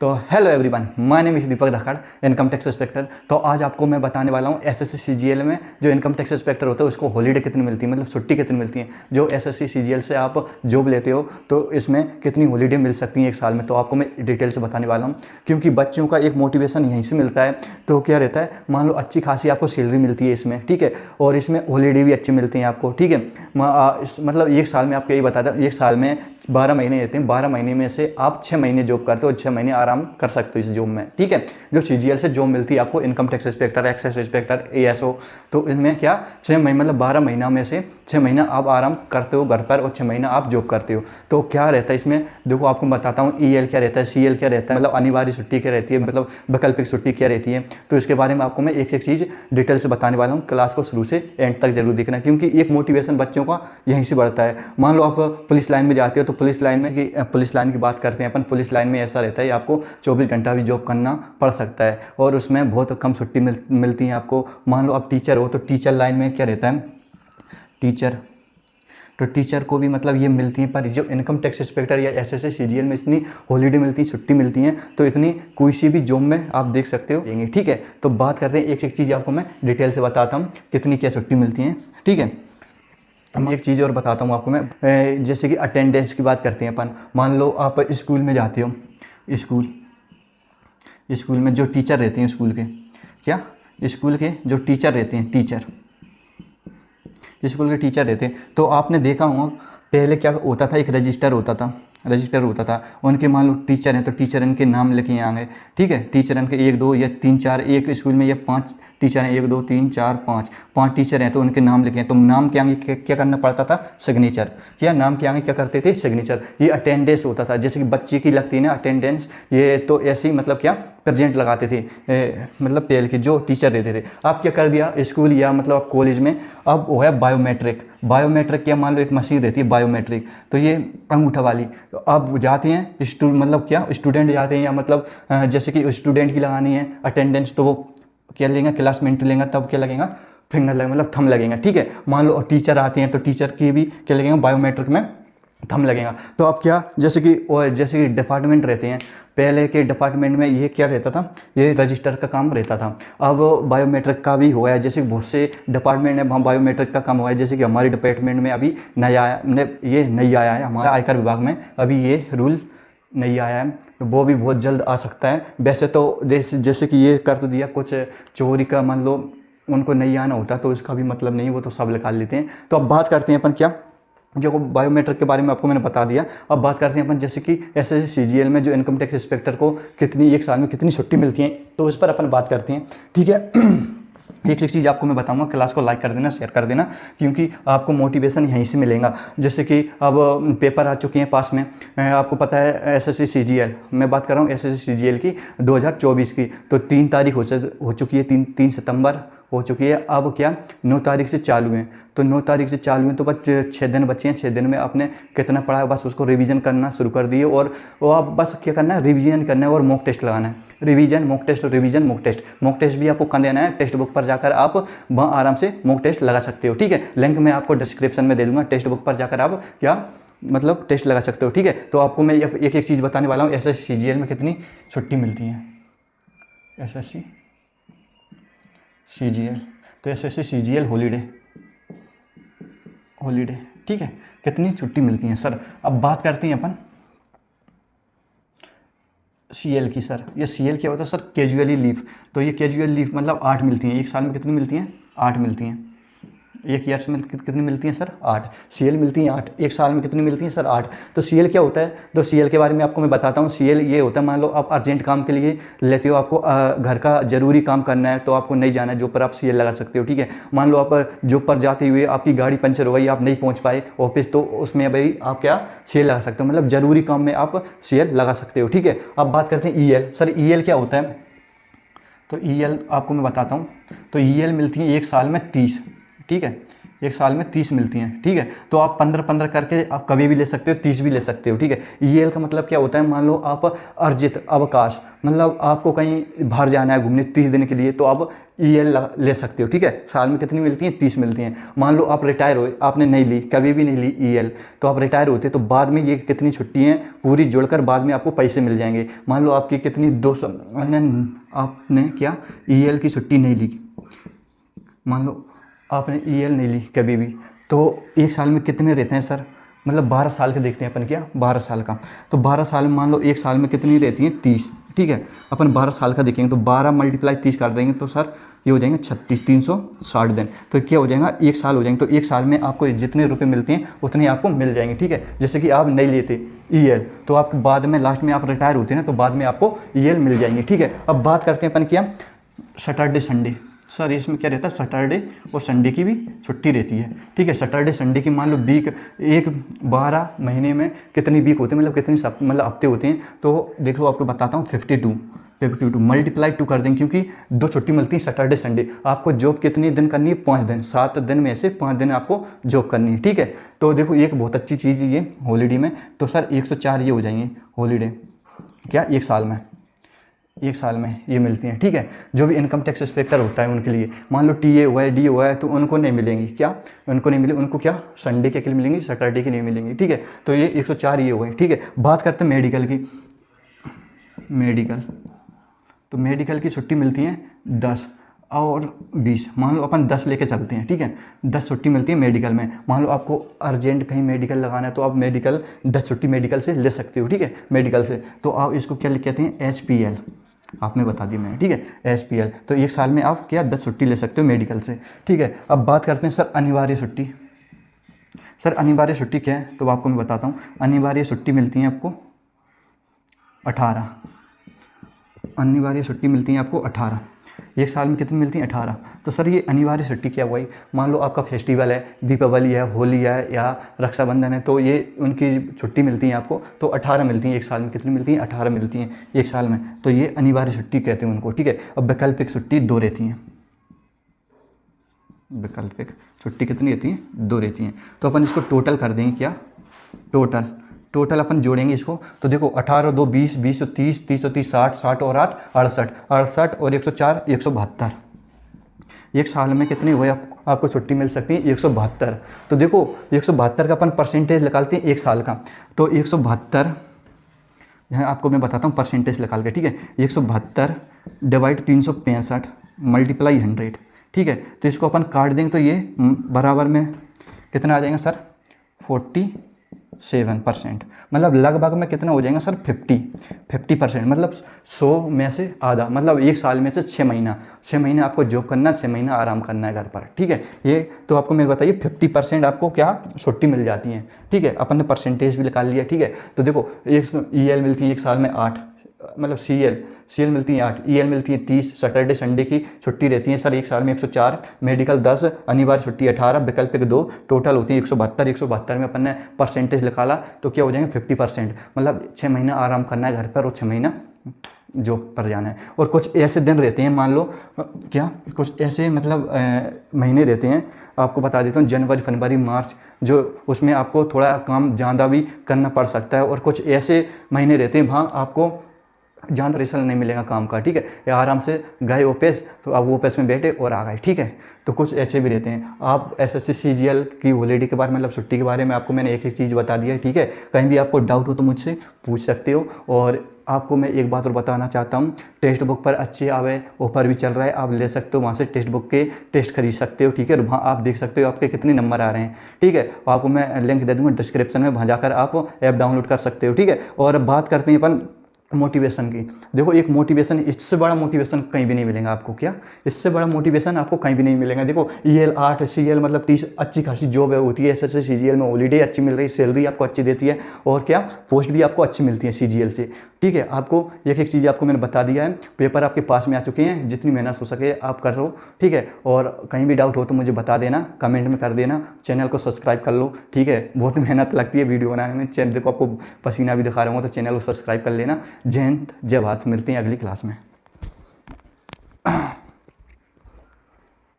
तो hello everyone, my name is Deepak Dhakad, income tax inspector. तो आज आपको मैं बताने वाला हूँ एसएससी सीजीएल में जो इनकम टैक्स इंस्पेक्टर होता है उसको हॉलीडे कितनी मिलती है, मतलब छुट्टी कितनी मिलती है। जो एसएससी सीजीएल से आप जॉब लेते हो तो इसमें कितनी हॉलीडे मिल सकती हैं एक साल में, तो आपको मैं डिटेल से बताने वाला हूँ। क्योंकि बच्चों का एक मोटिवेशन यहीं से मिलता है। तो क्या रहता है, मान लो अच्छी खासी आपको सैलरी मिलती है इसमें, ठीक है, और इसमें हॉलीडे भी अच्छी मिलती हैं आपको, ठीक है। मतलब एक साल में आपको यही बता दें, एक साल में 12 महीने रहते हैं, 12 महीने में से आप 6 महीने जॉब करते हो, 6 महीने आराम कर सकते हो इस जॉब में, ठीक है। जो सीजीएल से जॉब मिलती है आपको, income tax inspector, excise inspector, ASO, तो इनमें क्या 6 महीने मतलब 12 महीना में से 6 महीना आप आराम करते हो घर पर और 6 महीना आप जॉब करते हो। तो क्या रहता है इसमें, देखो आपको बताता हूँ। ईएल क्या रहता है, सीएल क्या रहता है, मतलब अनिवार्य छुट्टी क्या रहती है, मतलब वैकल्पिक छुट्टी क्या रहती है। तो इसके बारे में आपको मैं एक एक चीज़ डिटेल से बताने वाला हूँ। क्लास को शुरू से एंड तक जरूर देखना, क्योंकि एक मोटिवेशन बच्चों का यहीं से बढ़ता है। मान लो आप पुलिस लाइन में जाते हो तो पुलिस लाइन में पुलिस लाइन की बात करते हैं अपन। पुलिस लाइन में ऐसा रहता है आपको 24 घंटा भी जॉब करना पड़ सकता है और उसमें बहुत कम छुट्टी मिलती है आपको। मान लो आप टीचर हो तो टीचर लाइन में क्या रहता है, टीचर, तो टीचर को भी मतलब ये मिलती है, पर जो इनकम टैक्स इंस्पेक्टर या एसएससी सीजीएल में इतनी हॉलीडे मिलती है, छुट्टी मिलती हैं, तो इतनी कोई सी भी जॉब में आप देख सकते हो, ठीक है। तो बात करते हैं, एक एक चीज़ आपको मैं डिटेल से बताता हूँ कितनी क्या छुट्टी मिलती हैं, ठीक है। एक चीज़ और बताता हूँ आपको मैं, जैसे कि अटेंडेंस की बात करते हैं अपन। मान लो आप स्कूल में जाते हो, स्कूल में जो टीचर रहते हैं, स्कूल के जो टीचर रहते हैं, स्कूल के टीचर रहते हैं, तो आपने देखा होगा पहले क्या होता था, एक रजिस्टर होता था। उनके मान लो टीचर हैं तो टीचर इनके नाम लिखे आएंगे, ठीक है। टीचर इनके 1 2 या 3 4, एक स्कूल में ये 5 टीचर हैं, 1 2 3 4 5 टीचर हैं, तो उनके नाम लिखे हैं। तो नाम के आगे क्या करना पड़ता था, सिग्नेचर। या नाम के आगे क्या करते थे, सिग्नेचर। ये अटेंडेंस होता था, जैसे कि बच्चे की लगती है ना अटेंडेंस, ये तो ऐसे ही मतलब क्या प्रेजेंट लगाते थे, मतलब पहले के जो टीचर रहते थे। अब क्या कर दिया स्कूल या मतलब आप कॉलेज में, अब वो है बायोमेट्रिक क्या, मान लो एक मशीन रहती है बायोमेट्रिक, तो ये अंगूठा वाली। तो अब जाते हैं मतलब क्या स्टूडेंट जाते हैं, या मतलब जैसे कि स्टूडेंट की लगानी है अटेंडेंस, तो वो क्या लेंगे, क्लासमेट लेंगे, तब क्या लगेगा, फिंगर लगेगा, मतलब थंब लगेगा, ठीक है। मान लो टीचर आते हैं तो टीचर की भी क्या लगेगा, बायोमेट्रिक में थंब लगेगा। तो अब क्या, जैसे कि डिपार्टमेंट रहते हैं, पहले के डिपार्टमेंट में ये क्या रहता था, ये रजिस्टर का काम रहता था। अब बायोमेट्रिक का भी हुआ है, जैसे बहुत से डिपार्टमेंट में वहाँ बायोमेट्रिक का काम हुआ है। जैसे कि हमारे डिपार्टमेंट में अभी ये नई आया है, हमारा आयकर विभाग में अभी ये रूल नहीं आया है, तो वो भी बहुत जल्द आ सकता है। वैसे तो जैसे कि ये कर तो दिया, कुछ चोरी का मान लो उनको नहीं आना होता तो इसका भी मतलब नहीं, वो तो सब निकाल लेते हैं। तो अब बात करते हैं अपन क्या, जो बायोमेट्रिक के बारे में आपको मैंने बता दिया। अब बात करते हैं अपन जैसे कि एसएससी सीजीएल में जो इनकम टैक्स इंस्पेक्टर को कितनी एक साल में कितनी छुट्टी मिलती है, तो इस पर अपन बात करते हैं, ठीक है। एक चीज़ आपको मैं बताऊंगा, क्लास को लाइक कर देना, शेयर कर देना, क्योंकि आपको मोटिवेशन यहीं से मिलेगा। जैसे कि अब पेपर आ चुके हैं पास में, आपको पता है एसएससी सीजीएल, मैं बात कर रहा हूँ एसएससी सीजीएल की 2024 की, तो 3 तारीख हो चुकी है, 3 सितंबर हो चुकी है। अब क्या 9 तारीख से चालू है, तो 9 तारीख से चालू है, तो बस 6 दिन बचे हैं। 6 दिन में आपने कितना पढ़ा है, बस उसको रिवीजन करना शुरू कर दिए, और वो आप बस क्या करना है, रिवीजन करना है और मॉक टेस्ट लगाना है। रिवीजन मॉक टेस्ट भी आपको कहाँ देना है, टेक्स्ट बुक पर जाकर आप वहाँ आराम से मॉक टेस्ट लगा सकते हो, ठीक है। लिंक मैं आपको डिस्क्रिप्शन में दे दूँगा, टेक्स्ट बुक पर जाकर आप क्या मतलब टेस्ट लगा सकते हो, ठीक है। तो आपको मैं एक एक चीज़ बताने वाला हूँ, एसएससी सीजीएल में कितनी छुट्टी मिलती है, एसएससी सीजीएल, तो एसएससी सीजीएल हॉलीडे, ठीक है, कितनी छुट्टी मिलती हैं सर। अब बात करते हैं अपन सीएल की। सर ये सीएल क्या होता है सर, कैजुअली लीव। तो ये कैजुअल लीव मतलब 8 मिलती हैं एक साल में, कितनी मिलती हैं, 8 मिलती हैं। एक ईयर में कितनी मिलती हैं सर, 8। सीएल मिलती हैं 8, एक साल में कितनी मिलती हैं सर, 8। तो सीएल क्या होता है, तो सीएल के बारे में आपको मैं बताता हूँ। सीएल ये होता है, मान लो आप अर्जेंट काम के लिए लेते हो, आपको घर का जरूरी काम करना है, तो आपको नहीं जाना है जॉब पर, आप सीएल लगा सकते हो, ठीक है। मान लो आप जॉब पर जाते हुए आपकी गाड़ी पंचर हो गई, आप नहीं पहुँच पाए ऑफिस, तो उसमें भाई आप क्या सीएल लगा सकते हो, मतलब जरूरी काम में आप सीएल लगा सकते हो, ठीक है। अब बात करते हैं ईएल। सर ईएल क्या होता है, तो ईएल आपको मैं बताता हूँ। तो ईएल मिलती है एक साल में 30, ठीक है, एक साल में 30 मिलती हैं, ठीक है। तो आप 15-15 करके आप कभी भी ले सकते हो, 30 भी ले सकते हो, ठीक है। ईएल का मतलब क्या होता है, मान लो आप अर्जित अवकाश, मतलब आपको कहीं बाहर जाना है घूमने 30 दिन के लिए, तो आप ईएल ले सकते हो, ठीक है। साल में कितनी मिलती हैं, 30 मिलती हैं। मान लो आप रिटायर हुए, आपने नहीं ली, कभी भी नहीं ली ईएल, तो आप रिटायर होते तो बाद में ये कितनी छुट्टी हैं पूरी जोड़कर बाद में आपको पैसे मिल जाएंगे। मान लो आपकी कितनी 200, आपने क्या ईएल की छुट्टी नहीं ली, मान लो आपने ईएल नहीं ली कभी भी, तो एक साल में कितने रहते हैं सर, मतलब 12 साल के देखते हैं अपन, क्या 12 साल का। तो 12 साल में मान लो एक साल में कितनी रहती हैं, 30, ठीक है। अपन 12 साल का देखेंगे तो 12 × 30 कर देंगे तो सर ये हो जाएंगे 36, 360 दिन। तो क्या हो जाएगा, एक साल हो जाएंगे। तो एक साल में आपको जितने रुपए मिलते हैं उतने आपको मिल जाएंगे, ठीक है। जैसे कि आप नहीं लेते ईएल तो आपके बाद में लास्ट में आप रिटायर होते हैं ना, तो बाद में आपको ईएल मिल जाएंगे, ठीक है। अब बात करते हैं अपन क्या सैटरडे संडे, सर इसमें क्या रहता है, सैटरडे और संडे की भी छुट्टी रहती है, ठीक है। सैटरडे संडे की मान लो वीक, 12 महीने में कितनी वीक होते हैं, मतलब कितनी मतलब हफ्ते होते हैं, तो देखो आपको बताता हूँ 52 मल्टीप्लाई 2 कर देंगे, क्योंकि 2 छुट्टी मिलती है सैटरडे संडे। आपको जॉब कितनी दिन करनी है, 5 दिन, 7 दिन में से 5 दिन आपको जॉब करनी है, ठीक है। तो देखो एक बहुत अच्छी चीज़ ये हॉलीडे में, तो सर 104 ये हो जाएंगे हॉलीडे, क्या एक साल में ये मिलती हैं, ठीक है। जो भी इनकम टैक्स इंस्पेक्टर होता है उनके लिए, मान लो टीए हुआ है, डी हुआ है, तो उनको नहीं मिलेंगी, क्या उनको नहीं मिले, उनको क्या संडे के लिए मिलेंगी, सैटरडे की नहीं मिलेंगी, ठीक है। तो ये 104 ये हुए, ठीक है। बात करते हैं मेडिकल की, तो मेडिकल की छुट्टी मिलती है 10 और 20, मान लो अपन 10 लेके चलते हैं, ठीक है। 10 छुट्टी मिलती है मेडिकल में। मान लो आपको अर्जेंट कहीं मेडिकल लगाना है तो आप मेडिकल 10 छुट्टी मेडिकल से ले सकते हो, ठीक है, मेडिकल से। तो आप इसको क्या कहते हैं, एचपीएल, आपने बता दी मैंने, ठीक है, एचपीएल। तो एक साल में आप क्या 10 छुट्टी ले सकते हो मेडिकल से, ठीक है। अब बात करते हैं सर अनिवार्य छुट्टी। सर अनिवार्य छुट्टी क्या है, तो आपको मैं बताता हूँ। अनिवार्य छुट्टी मिलती है आपको 18, अनिवार्य छुट्टी मिलती है आपको 18, एक साल में कितनी मिलती है, 18। तो सर ये अनिवार्य छुट्टी क्या हुई, मान लो आपका फेस्टिवल है, दीपावली है, होली है या रक्षाबंधन है, तो ये उनकी छुट्टी मिलती है आपको, तो 18 मिलती है एक साल में। कितनी मिलती हैं, 18 मिलती हैं एक साल में, तो ये अनिवार्य छुट्टी कहते हैं उनको, ठीक है। अब वैकल्पिक छुट्टी 2 रहती हैं, वैकल्पिक छुट्टी कितनी रहती हैं, 2 रहती हैं। तो अपन इसको टोटल कर देंगे, क्या टोटल अपन जोड़ेंगे इसको, तो देखो 18 2 20, 20 30, 30 30 60, 60 और 8 68, 68 और 104 172। एक साल में कितनी हुए आपको छुट्टी मिल सकती है, 172। तो देखो 172 का अपन परसेंटेज निकालते हैं एक साल का, तो 172 यहाँ आपको मैं बताता हूँ परसेंटेज निकाल के, ठीक है। 172 डिवाइड 365 मल्टीप्लाई 100, ठीक है। तो इसको अपन काट देंगे तो ये बराबर में कितना आ जाएगा सर, 47%, मतलब लगभग में कितना हो जाएगा सर, 50%, मतलब 100 में से आधा, मतलब एक साल में से 6 महीने आपको जॉब करना, 6 महीना आराम करना है घर पर, ठीक है। ये तो आपको मेरे बताइए 50% आपको क्या छुट्टी मिल जाती है, ठीक है। अपन ने परसेंटेज भी निकाल लिया, ठीक है। तो देखो एक ईएल मिलती है एक साल में 8, मतलब सीएल मिलती है 8, ईएल मिलती है 30, सैटरडे संडे की छुट्टी रहती है सर एक साल में 104, मेडिकल 10, अनिवार्य छुट्टी 18, वैकल्पिक 2, टोटल होती है 172। 172 में अपन ने परसेंटेज निकाला तो क्या हो जाएंगे 50%, मतलब 6 महीना आराम करना है घर पर और 6 महीना जॉब पर जाना है। और कुछ ऐसे दिन रहते हैं, मान लो क्या कुछ ऐसे मतलब महीने रहते हैं, आपको बता देता हूँ, जनवरी फरवरी मार्च, जो उसमें आपको थोड़ा काम ज़्यादा भी करना पड़ सकता है। और कुछ ऐसे महीने रहते हैं वहाँ आपको ज़्यादा रिजल्ट नहीं मिलेगा काम का, ठीक है। या आराम से गए ऑफिस तो आप ऑफिस में बैठे और आ गए, ठीक है। तो कुछ ऐसे भी रहते हैं। आप एसएससी सीजीएल की हॉलीडे के बारे में, मतलब छुट्टी के बारे में आपको मैंने एक चीज़ बता दिया है, ठीक है। कहीं भी आपको डाउट हो तो मुझसे पूछ सकते हो। और आपको मैं एक बात और बताना चाहता हूँ, टेक्स्ट बुक पर अच्छे आवे ऑफर भी चल रहा है, आप ले सकते हो वहाँ से टेक्स्ट बुक के टेस्ट खरीद सकते हो, ठीक है। वहाँ आप देख सकते हो आपके कितने नंबर आ रहे हैं, ठीक है। आपको मैं लिंक दे दूँगा डिस्क्रिप्शन में, वहाँ जाकर आप ऐप डाउनलोड कर सकते हो, ठीक है। और बात करते हैं अपन मोटिवेशन की। देखो एक मोटिवेशन, इससे बड़ा मोटिवेशन कहीं भी नहीं मिलेगा आपको, क्या इससे बड़ा मोटिवेशन आपको कहीं भी नहीं मिलेगा। देखो ईएल 8 सीएल मतलब 30 अच्छी खासी जॉब है होती है, एसएससी सीजीएल में हॉलीडे अच्छी मिल रही है, सैलरी आपको अच्छी देती है और क्या पोस्ट भी आपको अच्छी मिलती है सीजीएल से, ठीक है। आपको एक चीज़ आपको मैंने बता दिया है, पेपर आपके पास में आ चुके हैं, जितनी मेहनत हो सके आप कर लो, ठीक है। और कहीं भी डाउट हो तो मुझे बता देना, कमेंट में कर देना, चैनल को सब्सक्राइब कर लो, ठीक है। बहुत मेहनत लगती है वीडियो बनाने में, चैनल देखो आपको पसीना भी दिखा रहा हूँ, तो चैनल को सब्सक्राइब कर लेना। जय हिंद जय भारत, मिलते हैं अगली क्लास में।